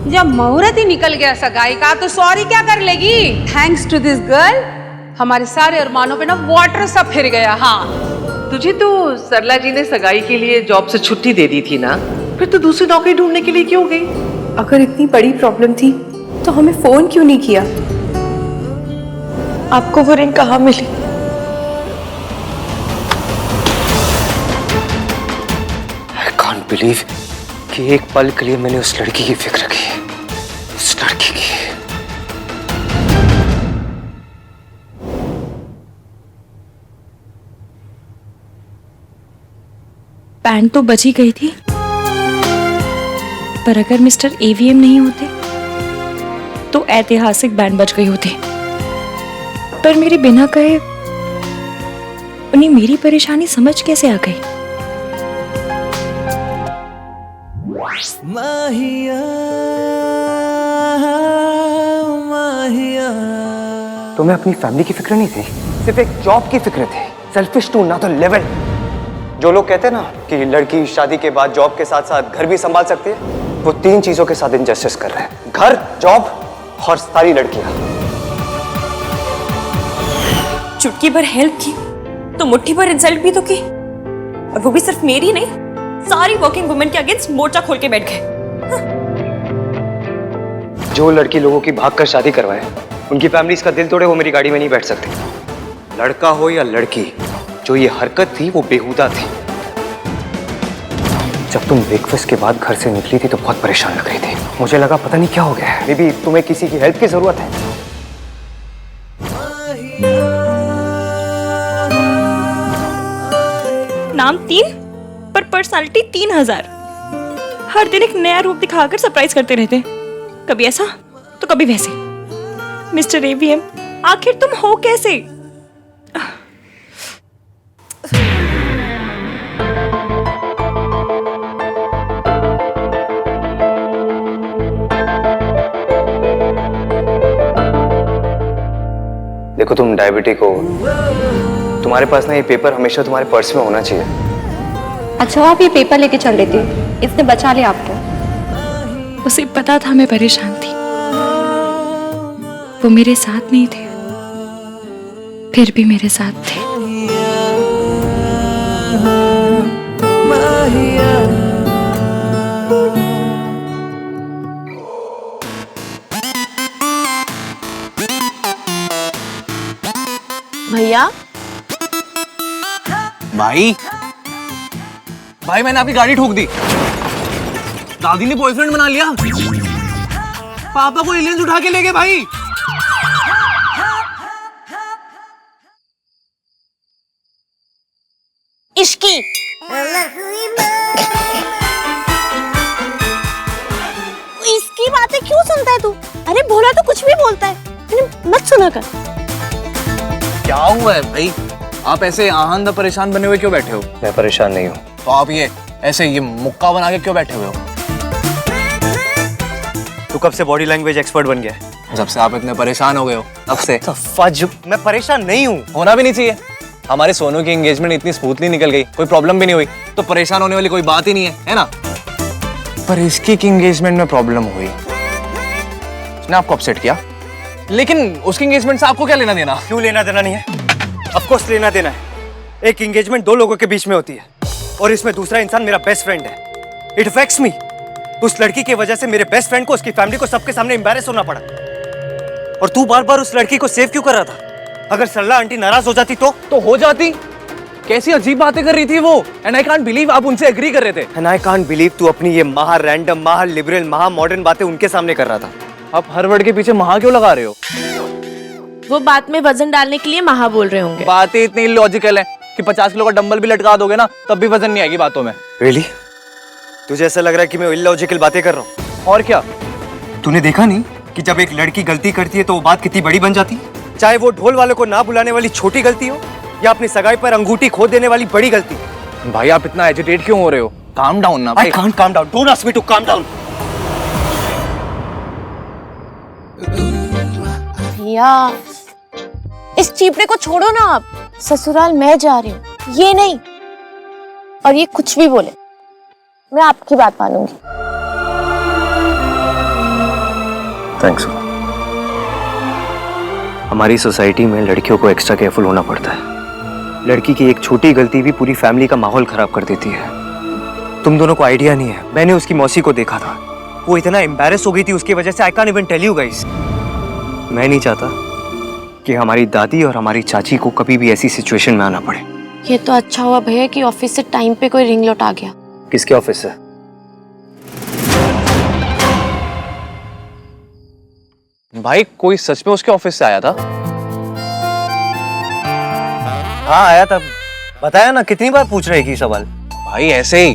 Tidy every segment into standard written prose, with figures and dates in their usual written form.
जब मुहूर्त ही निकल गया सगाई का तो सॉरी क्या कर लेगी। थैंक्स टू दिस गर्ल हमारे सारे अरमानों पे ना वाटर सा फिर गया। हाँ तुझे तो सरला जी ने सगाई के लिए जॉब से छुट्टी दे दी थी ना, फिर तो दूसरी नौकरी ढूंढने के लिए क्यों गई? अगर इतनी बड़ी प्रॉब्लम थी तो हमें फोन क्यों नहीं किया? आपको वो रिंग कहाँ मिली? I can't believe कि एक पल के लिए मैंने उस लड़की की फिक्र की, उस लड़की की। बैंड तो बच ही गई थी, पर अगर मिस्टर एवीएम नहीं होते तो ऐतिहासिक बैंड बच गई होती। पर मेरे बिना कहे उन्हें मेरी परेशानी समझ कैसे आ गई? माहिया, माहिया। तुम्हें अपनी फैमिली की फिक्र नहीं थी, सिर्फ एक जॉब की फिक्र थी। सेल्फिश टू ना तो लेवल। जो लोग कहते हैं ना कि लड़की शादी के बाद जॉब के साथ साथ घर भी संभाल सकती है, वो तीन चीजों के साथ इनजस्टिस कर रहे हैं: घर, जॉब और सारी लड़कियां। चुटकी भर हेल्प की तो मुट्ठी भर इंसल्ट भी तो की, और वो भी सिर्फ मेरी नहीं, सारी वर्किंग वुमेन के अगेंस्ट मोर्चा खोल के बैठ गए। जो लड़की लोगों की भागकर शादी करवाए, उनकी फैमिलीज का दिल तोड़े, वो मेरी गाड़ी में नहीं बैठ सकती। लड़का हो या लड़की, जो ये हरकत थी वो बेहुदा थी। जब तुम ब्रेकफास्ट के बाद घर से निकली थी तो बहुत परेशान लग रही थी। मुझे लगा पता नहीं क्या हो गया है, मे बी तुम्हें किसी की हेल्प की जरूरत है। नाम 3 पर पर्सनालिटी 3000। हर दिन एक नया रूप दिखाकर सरप्राइज करते रहते, कभी ऐसा तो कभी वैसे। मिस्टर एवीएम, आखिर तुम हो कैसे? देखो तुम डायबिटिक हो, तुम्हारे पास ना ये पेपर हमेशा तुम्हारे पर्स में होना चाहिए। अच्छा आप ये पेपर लेके चल देती, इसने बचा लिया आपको। उसे पता था मैं परेशान थी, वो मेरे साथ नहीं थे, फिर भी मेरे साथ थे। भैया भाई भाई, मैंने आपकी गाड़ी ठोक दी। दादी ने बॉयफ्रेंड बना लिया, पापा को एलियंस उठा के ले गए भाई। इश्की इसकी बातें क्यों सुनता है तू? अरे भोला तो कुछ भी बोलता है, मत सुना कर। क्या हुआ है भाई? आप ऐसे आहांदा परेशान बने हुए क्यों बैठे हो? मैं परेशान नहीं हूँ। तो आप ये ऐसे ये मुक्का बना के क्यों बैठे हुए हो? तू कब से बॉडी लैंग्वेज एक्सपर्ट बन गया है? जब से आप इतने परेशान हो गए हो तब से। मैं परेशान नहीं हूँ। होना भी नहीं चाहिए। हमारे सोनू की एंगेजमेंट इतनी स्मूथली निकल गई, कोई प्रॉब्लम भी नहीं हुई, तो परेशान होने वाली कोई बात ही नहीं है ना? पर इसकी की एंगेजमेंट में प्रॉब्लम हुई, उसने आपको अपसेट किया, लेकिन उसकी एंगेजमेंट से आपको क्या लेना देना? क्यों लेना देना नहीं है? ऑफ कोर्स लेना देना है। एक एंगेजमेंट दो लोगों के बीच में होती है, और इसमें दूसरा इंसान मेरा बेस्ट फ्रेंड है। It affects me. उस लड़की की वजह से मेरे बेस्ट फ्रेंड को, उसकी फैमिली को, सबके सामने एम्बैरेस होना पड़ा। और तू बार बार उस लड़की को सेव क्यों कर रहा था? अगर सरला आंटी नाराज हो जाती तो हो जाती। कैसी अजीब बातें कर रही थी वो, एंड आई कांट बिलीव आप उनसे एग्री कर रहे थे। एंड आई कांट बिलीव तू अपनी ये महा रैंडम, महा लिबरल, महा मॉडर्न बातें उनके सामने कर रहा था। आप हर वर्ड के पीछे महा क्यों लगा रहे हो? वो बात में वजन डालने के लिए महा बोल रहे होंगे। बात ही इतनी इलॉजिकल है कि 50 किलो का डंबल भी लटका दोगे ना तब भी वजन नहीं आएगी बातों में। रियली? तुझे ऐसा लग रहा है कि मैं इलॉजिकल बातें कर रहा हूँ? और क्या? तूने देखा नहीं कि जब एक लड़की गलती करती है तो वो बात कितनी बड़ी बन जाती है? चाहे वो ढोल वाले को ना बुलाने वाली छोटी गलती हो, या अपनी सगाई पर अंगूठी खो देने वाली बड़ी गलती। भाई आप इतना एजिटेट क्यों हो रहे हो? काम डाउन ना। I can't calm down. Don't ask me to calm down. भैया इस चीपड़े को छोड़ो ना आप। ससुराल मैं जा रही हूँ, ये नहीं। और ये कुछ भी बोले मैं आपकी बात मानूंगी। थैंक्स। हमारी सोसाइटी में लड़कियों को एक्स्ट्रा केयरफुल होना पड़ता है। लड़की की एक छोटी गलती भी पूरी फैमिली का माहौल खराब कर देती है। तुम दोनों को आइडिया नहीं है, मैंने उसकी मौसी को देखा था, वो इतना एम्बैरेस हो गई थी उसकी वजह से। I can't even tell you guys. मैं नहीं चाहता कि हमारी दादी और हमारी चाची को कभी भी ऐसी सिचुएशन में आना पड़े। ये तो अच्छा हुआ भैया कि ऑफिस से टाइम पे कोई रिंग लौट आ गया। किसके ऑफिस से? भाई कोई सच में उसके ऑफिस से आया था? हाँ आया था, बताया ना, कितनी बार पूछ रहे की सवाल। भाई ऐसे ही,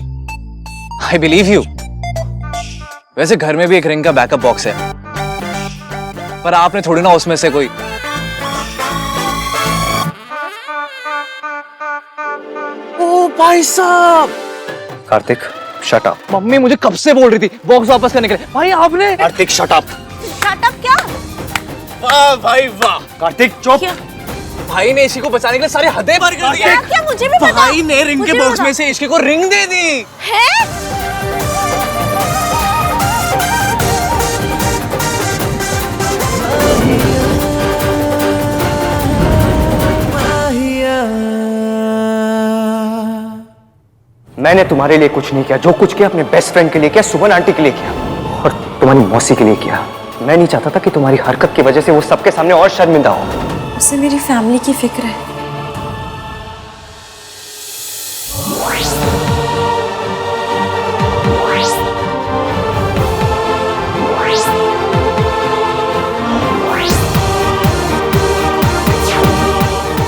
आई बिलीव यू। वैसे घर में भी एक रिंग का बैकअप बॉक्स है, पर आपने थोड़ी ना उसमें से कोई। ओ भाई साहब! Kartik shut up. मम्मी मुझे कब से बोल रही थी बॉक्स वापस करने के लिए। भाई आपने। Kartik shut up. Shut up क्या? वाह भाई वाह! कार्तिक चुप। क्या? भाई ने इसी को बचाने के लिए सारी हदें पार कर दी। क्या मुझे भी पता। भाई ने रिंग के बॉक्स में से इश्क को रिंग दे दी है? मैंने तुम्हारे लिए कुछ नहीं किया, जो कुछ किया अपने बेस्ट फ्रेंड के लिए किया, सुमन आंटी के लिए किया और तुम्हारी मौसी के लिए किया। मैं नहीं चाहता था कि तुम्हारी हरकत की वजह से वो सबके सामने और शर्मिंदा हो। उसे मेरी फैमिली की फिक्र है।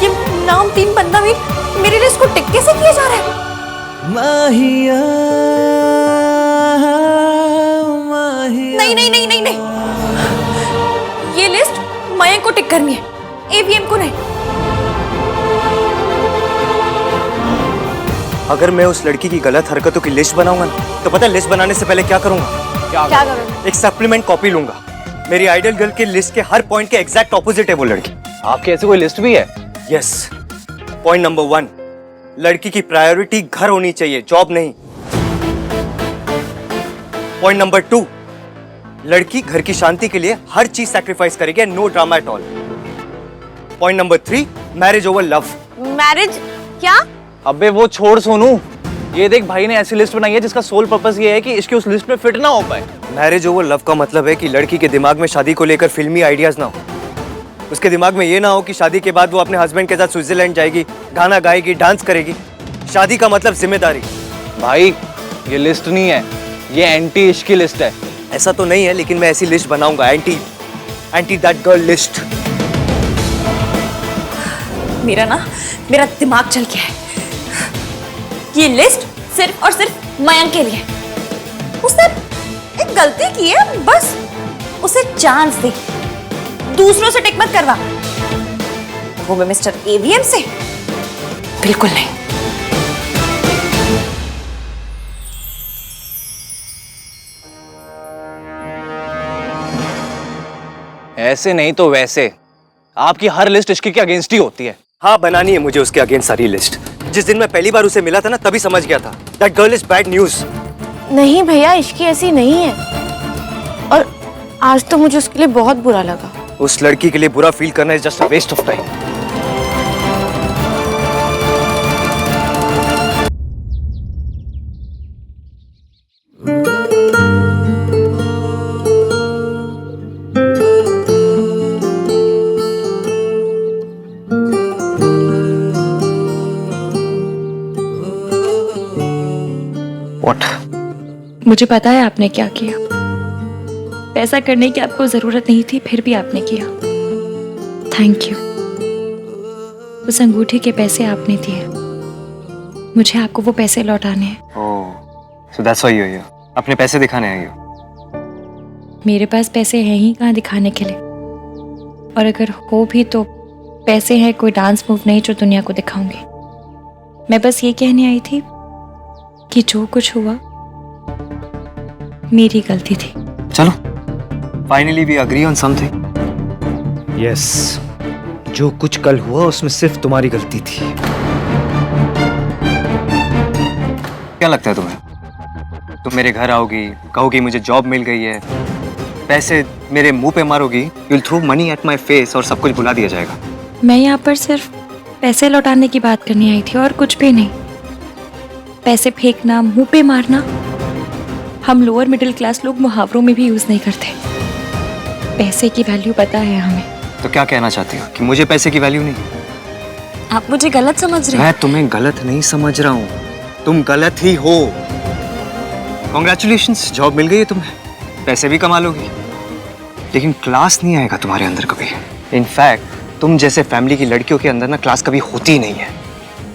ये नाम 3 बंदा भी मेरे लिए इसको टिक्के से किया जा रहा है। नहीं नहीं नहीं नहीं नहीं, ये लिस्ट मयंक को टिक करनी है, एवीएम को नहीं। अगर मैं उस लड़की की गलत हरकतों की लिस्ट बनाऊंगा ना, तो पता है लिस्ट बनाने से पहले क्या करूंगा? क्या करोगे? एक सप्लीमेंट कॉपी लूंगा। मेरी आइडियल गर्ल की लिस्ट के हर पॉइंट के एग्जैक्ट ऑपोजिट है वो लड़की। आपके ऐसे कोई लिस्ट भी है? यस। पॉइंट नंबर 1, लड़की की प्रायोरिटी घर होनी चाहिए, जॉब नहीं। पॉइंट नंबर 2, लड़की घर की शांति के लिए हर चीज सैक्रिफाइस करेगी, no drama at all. Point number 3, marriage over love. Marriage क्या? अबे वो छोड़ सोनू, ये देख भाई ने ऐसी लिस्ट बनाई है जिसका सोल पर्पस ये है कि इसकी उस लिस्ट में फिट ना हो पाए। मैरिज ओवर लव का मतलब है कि लड़की के दिमाग में शादी को लेकर फिल्मी आइडियाज ना हो। उसके दिमाग में ये ना हो कि शादी के बाद वो अपने हस्बैंड के साथ स्विट्जरलैंड जाएगी, गाना गाएगी, डांस करेगी। शादी का मतलब जिम्मेदारी। भाई ये लिस्ट नहीं है, ये एंटी इश्क की लिस्ट है। ऐसा तो नहीं है, लेकिन मैं ऐसी लिस्ट बनाऊंगा, एंटी दैट गर्ल लिस्ट। मेरा दिमाग चल गया है। ये लिस्ट सिर्फ और सिर्फ मयंक के लिए। उसने एक गलती की है, बस उसे चांस दे, दूसरों से टिक मत करवा। वो भी मिस्टर एवीएम से बिल्कुल नहीं। ऐसे नहीं तो वैसे आपकी हर लिस्ट इश्क के अगेंस्ट ही होती है। हाँ, बनानी है मुझे उसके अगेंस्ट सारी लिस्ट। जिस दिन मैं पहली बार उसे मिला था ना, तभी समझ गया था that girl is bad news. नहीं भैया, इश्की ऐसी नहीं है। और आज तो मुझे उसके लिए बहुत बुरा लगा। उस लड़की के लिए बुरा फील करना is just a waste of time. What? मुझे पता है आपने क्या किया। पैसा करने की आपको जरूरत नहीं थी, फिर भी आपने किया। Thank you. उस अंगूठी के पैसे आपने दिए, मुझे आपको वो पैसे लौटाने हैं। Oh, so that's why you're here. अपने पैसे दिखाने आई हो? मेरे पास पैसे हैं ही कहाँ दिखाने के लिए, और अगर हो भी तो पैसे हैं कोई डांस मूव नहीं जो दुनिया को दिखाऊंगी। मैं बस ये कहने आई थी कि जो कुछ हुआ मेरी गलती थी। चलो, finally we agree on something. Yes, जो कुछ कल हुआ उसमें सिर्फ तुम्हारी गलती थी। क्या लगता है तुम्हें? तुम मेरे घर आओगी, कहोगी मुझे जॉब मिल गई है, पैसे मेरे मुंह पे मारोगी, you'll throw money at my face और सब कुछ भुला दिया जाएगा। मैं यहाँ पर सिर्फ पैसे लौटाने की बात करने आई थी और कुछ भी नहीं। पैसे फेंकना, मुंह पे मारना हम लोअर मिडिल क्लास लोग मुहावरों में भी यूज नहीं करते। पैसे की वैल्यू पता है हमें। तो क्या कहना चाहती हो कि मुझे पैसे की वैल्यू नहीं? आप मुझे गलत समझ रहे हैं। मैं तुम्हें गलत नहीं समझ रहा हूँ, तुम गलत ही हो। कॉन्ग्रेचुलेशंस, जॉब मिल गई है तुम्हें, पैसे भी कमा लोगी, लेकिन क्लास नहीं आएगा तुम्हारे अंदर कभी। इनफैक्ट तुम जैसे फैमिली की लड़कियों के अंदर ना क्लास कभी होती ही नहीं है।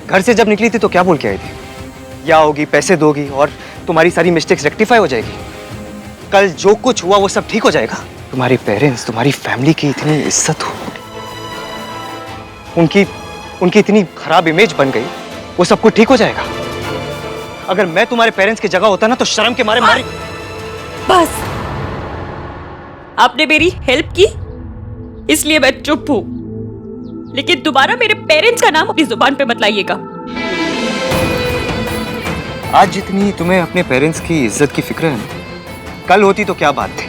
घर से जब निकली थी तो क्या बोल के आई थी? या होगी, पैसे दोगी और तुम्हारी सारी मिस्टेक्स रेक्टिफाई हो जाएगी। कल जो कुछ हुआ वो सब ठीक हो जाएगा। तुम्हारे पेरेंट्स, तुम्हारी फैमिली की इतनी इज्जत हो, उनकी इतनी खराब इमेज बन गई, वो सब कुछ ठीक हो जाएगा। अगर मैं तुम्हारे पेरेंट्स की जगह होता ना तो शर्म के मारे मारी। बस आपने मेरी हेल्प की इसलिए मैं चुप हूं, लेकिन दोबारा मेरे पेरेंट्स का नाम अपनी जुबान पे मत लाइएगा। आज जितनी तुम्हें अपने पेरेंट्स की इज्जत की फिक्र है ना, कल होती तो क्या बात थी।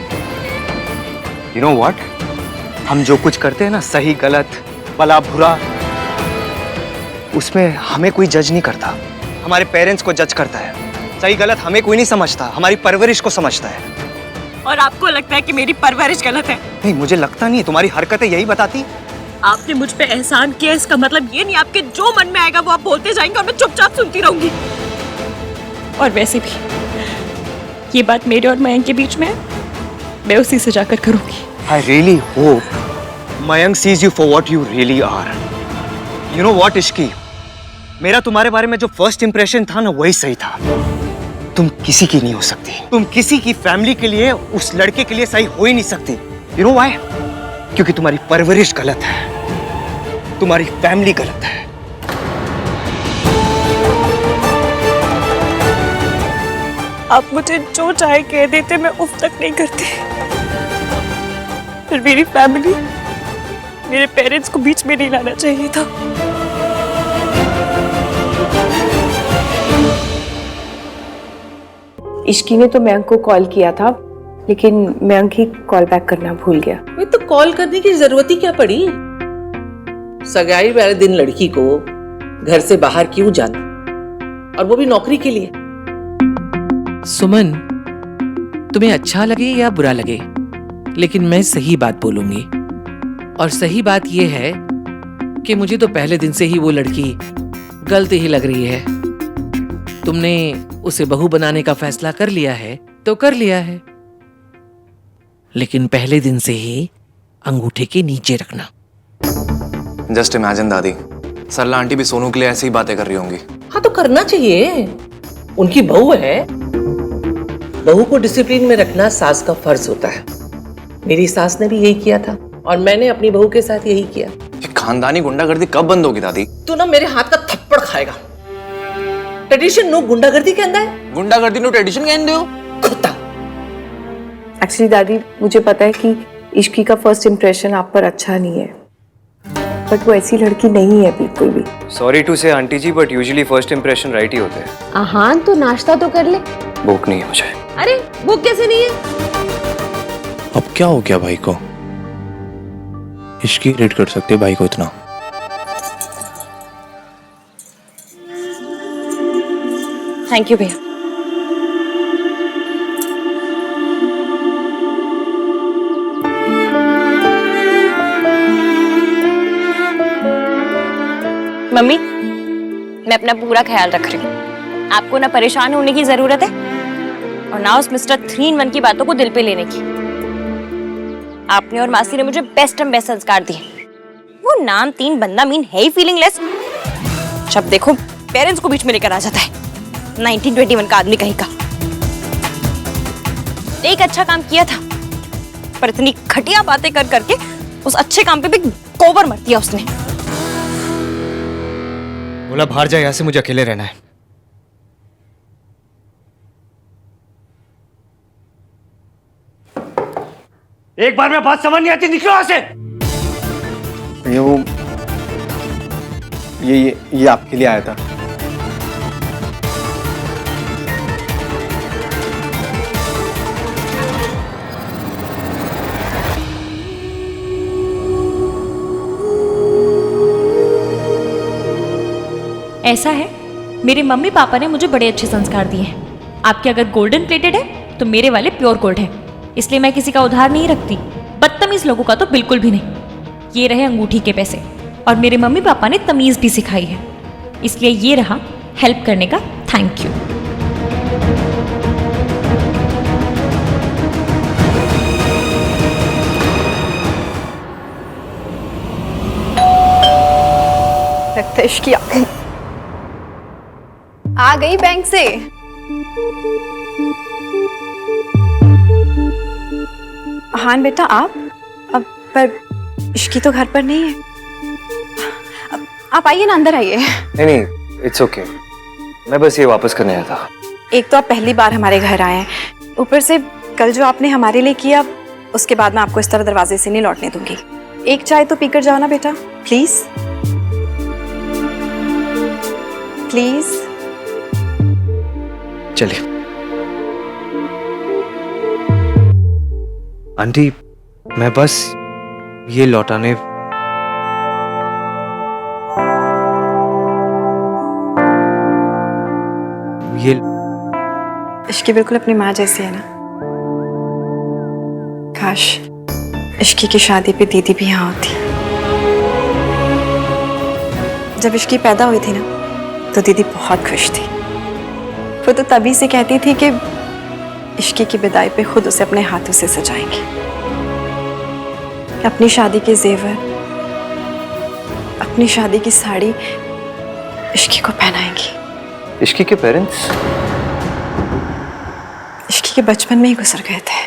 यू नो व्हाट, हम जो कुछ करते हैं ना, सही गलत भला बुरा, उसमें हमें कोई जज नहीं करता, हमारे पेरेंट्स को जज करता है। सही गलत हमें कोई नहीं समझता, हमारी परवरिश को समझता है। और आपको लगता है कि मेरी परवरिश गलत है? नहीं, मुझे लगता नहीं, तुम्हारी हरकतें यही बताती। आपने मुझ पे एहसान किया, इसका मतलब ये नहीं आपके जो मन में आएगा वो आप बोलते जाएंगे और मैं चुपचाप सुनती रहूंगी। और वैसे भी ये बात मेरे और मयंक के बीच में है, मैं उसी से जाकर करूंगी। I really hope Mayank sees you for what you really are. You know what, Ishki, मेरा तुम्हारे बारे में जो फर्स्ट इंप्रेशन था ना, वही सही था। तुम किसी की नहीं हो सकती, तुम किसी की फैमिली के लिए, उस लड़के के लिए सही हो ही नहीं सकती। You know why? क्योंकि तुम्हारी परवरिश गलत है, तुम्हारी फैमिली गलत है। आप मुझे जो चाहे कह देते, मैं उफ तक नहीं करती। फिर मेरी फैमिली, मेरे पेरेंट्स को बीच में नहीं लाना चाहिए था। इश्की ने तो मयंक को कॉल किया था, लेकिन मयंक ही कॉल बैक करना भूल गया। तो कॉल करने की जरूरत ही क्या पड़ी? सगाई वाले दिन लड़की को घर से बाहर क्यों जाना, और वो भी नौकरी के लिए? सुमन, तुम्हें अच्छा लगे या बुरा लगे, लेकिन मैं सही बात बोलूंगी। और सही बात यह है कि मुझे तो पहले दिन से ही वो लड़की गलत ही लग रही है। तुमने उसे बहू बनाने का फैसला कर लिया है तो कर लिया है, लेकिन पहले दिन से ही अंगूठे के नीचे रखना। जस्ट इमेजिन दादी, सरला आंटी भी सोनू के लिए ऐसी ही बातें कर रही होंगी। हाँ तो करना चाहिए, उनकी बहू है। बहू को डिसिप्लिन में रखना सास का फर्ज होता है। मेरी सास ने भी यही किया था और मैंने अपनी बहू के साथ यही किया। ये खानदानी गुंडागर्दी कब बंद होगी दादी? तू ना मेरे हाथ का थप्पड़ खाएगा। ट्रेडिशन नो गुंडागर्दी के अंदर है। गुंडागर्दी नो ट्रेडिशन कहते हो? कुत्ता। एक्चुअली दादी, मुझे पता है कि इश्की का फर्स्ट इंप्रेशन आप पर अच्छा नहीं है, बट वो ऐसी लड़की नहीं है बिल्कुल भी। Sorry to say aunty ji, but usually first impression right ही होते हैं। आहान, तो नाश्ता तो कर ले। भूख नहीं है मुझे। अरे भूख कैसे नहीं है? अब क्या हो गया भाई को? इश्की रेट कर सकते भाई को इतना? थैंक यू भैया। मम्मी, मैं अपना पूरा ख्याल रख रही हूँ। आपको ना परेशान होने की जरूरत है और ना उस मिस्टर 3-in-1 की बातों को दिल पे लेने की। आपने और मासी ने मुझे बेस्ट एंड बेस्ट संस्कार दिए। वो नाम 3 बंदा मीन है ही फीलिंगलेस। जब देखो पेरेंट्स को बीच में लेकर आ जाता है। 1921 का आदमी कहीं का। एक अच्छा काम किया था, पर इतनी घटिया बातें कर करके उस अच्छे काम पे भी गोबर मर दिया उसने। बोला बाहर जा, यहाँ से मुझे अकेले रहना है। एक बार में बात समझ नहीं आती, निकलो यहाँ से। ये आपके लिए आया था। ऐसा है, मेरे मम्मी पापा ने मुझे बड़े अच्छे संस्कार दिए हैं। आपके अगर गोल्डन प्लेटेड है तो मेरे वाले प्योर गोल्ड है, इसलिए मैं किसी का उधार नहीं रखती। बदतमीज लोगों का तो बिल्कुल भी नहीं। ये रहे अंगूठी के पैसे, और मेरे मम्मी पापा ने तमीज भी सिखाई है, इसलिए ये रहा हेल्प करने का थैंक यू। लगता है इश्की आ गई बैंक से। हाँ बेटा आप, अब पर इश्की तो घर पर नहीं है। आप आइए ना, अंदर आइए। नहीं, इट्स ओके। मैं बस ये वापस करने आया था। एक तो आप पहली बार हमारे घर आए हैं, ऊपर से कल जो आपने हमारे लिए किया, उसके बाद मैं आपको इस तरह दरवाजे से नहीं लौटने दूंगी। एक चाय तो पीकर जाओ ना बेटा, प्लीज प्लीज। चलिए। आंटी, मैं बस ये लौटाने ये इश्की बिल्कुल अपनी माँ जैसी है ना। काश इश्की की शादी पे दीदी भी यहाँ होती। जब इश्की पैदा हुई थी ना तो दीदी बहुत खुश थी। वो तो तभी से कहती थी कि इश्की की विदाई पे खुद उसे अपने हाथों से सजाएंगी, अपनी शादी के जेवर, अपनी शादी की साड़ी इश्की को पहनाएंगी। इश्की के पेरेंट्स इश्की के बचपन में ही गुजर गए थे।